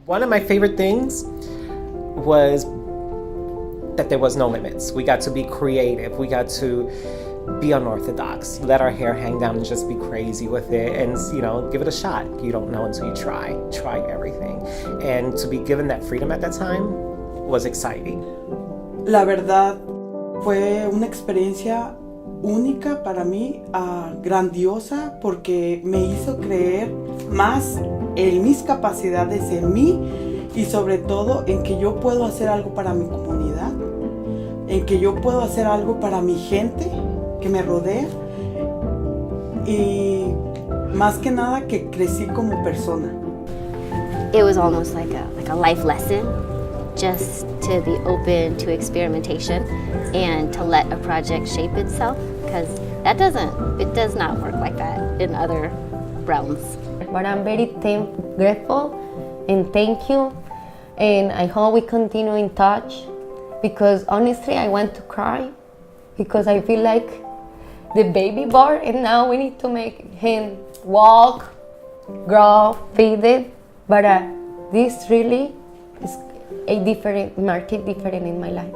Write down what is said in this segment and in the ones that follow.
One of my favorite things was that there was no limits. We got to be creative. We got to be unorthodox. Let our hair hang down and just be crazy with it and, give it a shot. You don't know until you try. Try everything. And to be given that freedom at that time was exciting. La verdad, fue una experiencia única para mí, grandiosa, porque me hizo creer más en mis capacidades, en mí, y sobre todo en que yo puedo hacer algo para mi comunidad, en que yo puedo hacer algo para mi gente que me rodea, y más que nada que crecí como persona. It was almost like a life lesson, just to be open to experimentation and to let a project shape itself, because it does not work like that in other realms. But I'm very grateful and thank you, and I hope we continue in touch, because honestly I want to cry, because I feel like the baby born and now we need to make him walk, grow, feed it, but this really is market different in my life.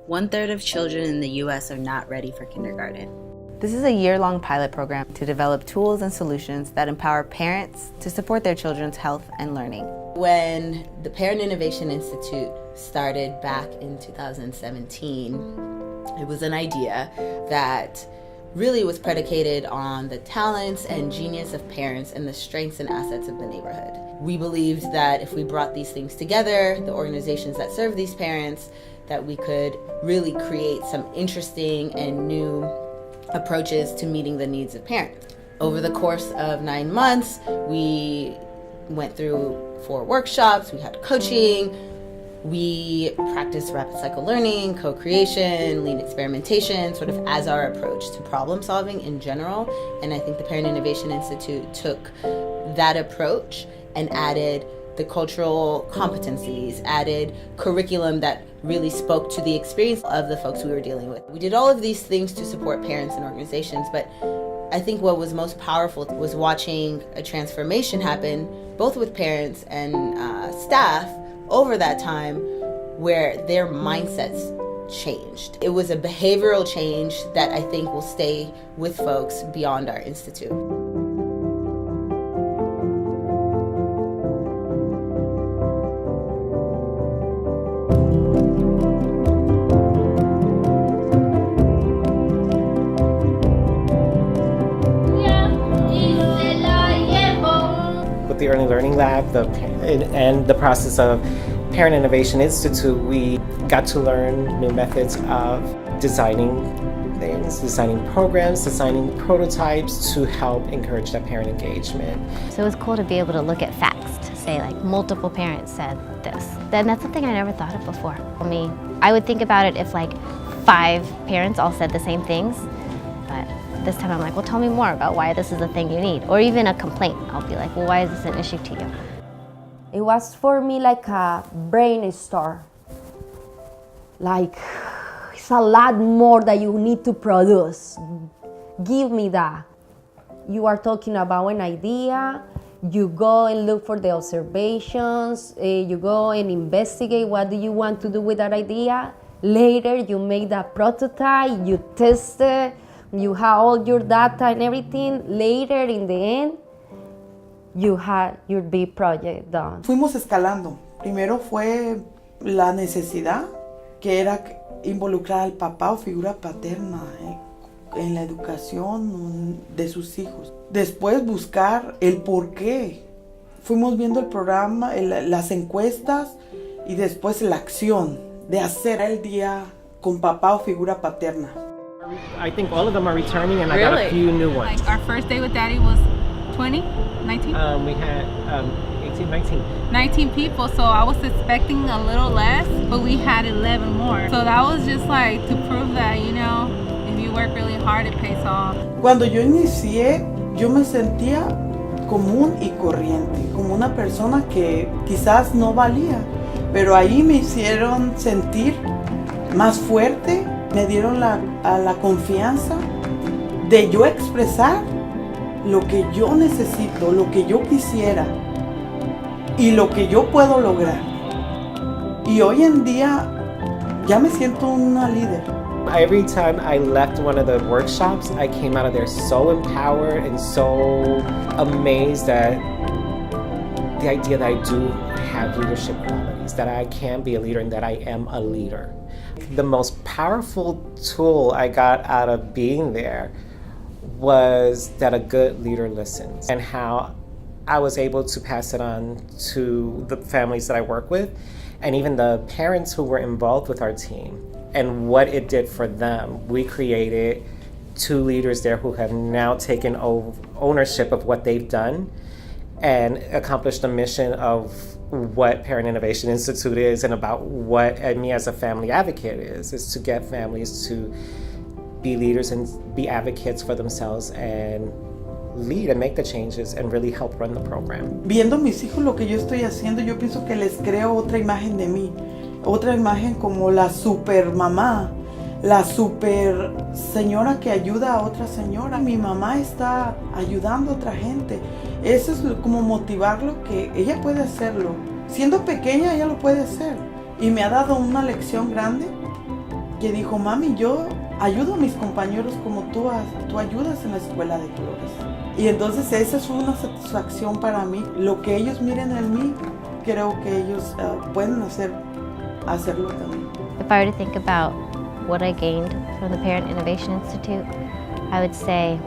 One-third of children in the U.S. are not ready for kindergarten. This is a year-long pilot program to develop tools and solutions that empower parents to support their children's health and learning. When the Parent Innovation Institute started back in 2017, it was an idea that really was predicated on the talents and genius of parents and the strengths and assets of the neighborhood. We believed that if we brought these things together, the organizations that serve these parents, that we could really create some interesting and new approaches to meeting the needs of parents. Over the course of 9 months, we went through 4 workshops, we had coaching, we practiced rapid cycle learning, co-creation, lean experimentation, sort of as our approach to problem solving in general. And I think the Parent Innovation Institute took that approach and added the cultural competencies, added curriculum that really spoke to the experience of the folks we were dealing with. We did all of these things to support parents and organizations, but I think what was most powerful was watching a transformation happen, both with parents and staff, over that time, where their mindsets changed. It was a behavioral change that I think will stay with folks beyond our institute. The Early Learning Lab and the process of Parent Innovation Institute, we got to learn new methods of designing things, designing programs, designing prototypes to help encourage that parent engagement. So it was cool to be able to look at facts, to say like multiple parents said this. Then that's something I never thought of before. I would think about it if like 5 parents all said the same things, but this time I'm like, well, tell me more about why this is a thing you need. Or even a complaint. I'll be like, well, why is this an issue to you? It was for me like a brainstorm. Like, it's a lot more that you need to produce. Give me that. You are talking about an idea, you go and look for the observations, you go and investigate what do you want to do with that idea. Later, you make that prototype, you test it, you have all your data and everything. Later, in the end, you had your big project done. Fuimos escalando. Primero fue la necesidad, que era involucrar al papá o figura paterna en la educación de sus hijos. Después buscar el por qué. Fuimos viendo el programa, las encuestas y después la acción de hacer el día con papá o figura paterna. I think all of them are returning, and I got a few new ones. Like our first day with Daddy was 20, 19? We had 18, 19. 19 people, so I was expecting a little less, but we had 11 more. So that was just like to prove that, if you work really hard, it pays off. Cuando yo inicié, yo me sentía común y corriente, como una persona que quizás no valía, pero ahí me hicieron sentir más fuerte, me dieron la confianza de yo expresar lo que yo necesito, lo que yo quisiera y lo que yo puedo lograr. Y hoy en día ya me siento una líder. Every time I left one of the workshops, I came out of there so empowered and so amazed at the idea that I do have leadership qualities, that I can be a leader and that I am a leader. The most powerful tool I got out of being there was that a good leader listens, and how I was able to pass it on to the families that I work with and even the parents who were involved with our team and what it did for them. We created 2 leaders there who have now taken ownership of what they've done and accomplished the mission of what Parent Innovation Institute is and about what me as a family advocate is to get families to be leaders and be advocates for themselves and lead and make the changes and really help run the program. Viendo a mis hijos lo que yo estoy haciendo, yo pienso que les creo otra imagen de mí, otra imagen como la super mamá, la super señora que ayuda a otra señora. Mi mamá está ayudando a otra gente. Eso es como motivarlo, que ella puede hacerlo. Siendo pequeña ella lo puede hacer. Y me ha dado una lección grande que dijo, mami, yo ayudo a mis compañeros como tú ayudas en la escuela de Flores. Y entonces esa es una satisfacción para mí. Lo que ellos miren en mí, creo que ellos pueden hacerlo también. If I were to think about what I gained from the Parent Innovation Institute, I would say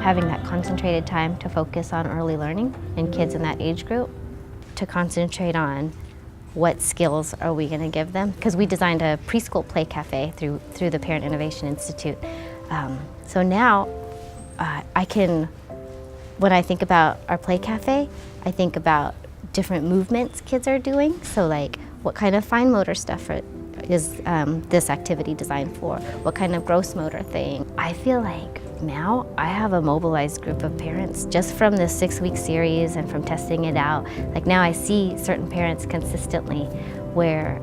having that concentrated time to focus on early learning in kids in that age group, to concentrate on what skills are we going to give them, because we designed a preschool play cafe through the Parent Innovation Institute. So now when I think about our play cafe, I think about different movements kids are doing. So like, what kind of fine motor stuff is this activity designed for? What kind of gross motor thing? I feel like now I have a mobilized group of parents just from this 6-week series and from testing it out. Like now I see certain parents consistently where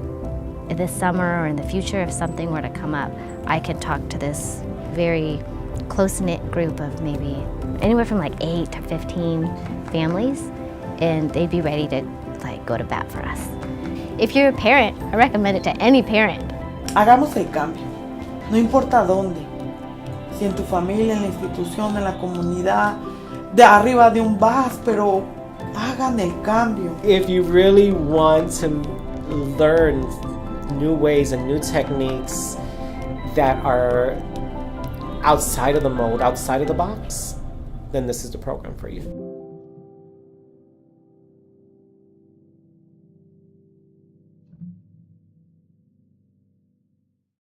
this summer or in the future, if something were to come up, I can talk to this very close-knit group of maybe anywhere from like 8 to 15 families, and they'd be ready to like go to bat for us. If you're a parent, I recommend it to any parent. Hagamos el cambio, no importa dónde, si en tu familia, en la institución, en la comunidad, de arriba de un bus, pero hagan el cambio. If you really want to learn new ways and new techniques that are outside of the mold, outside of the box, then this is the program for you.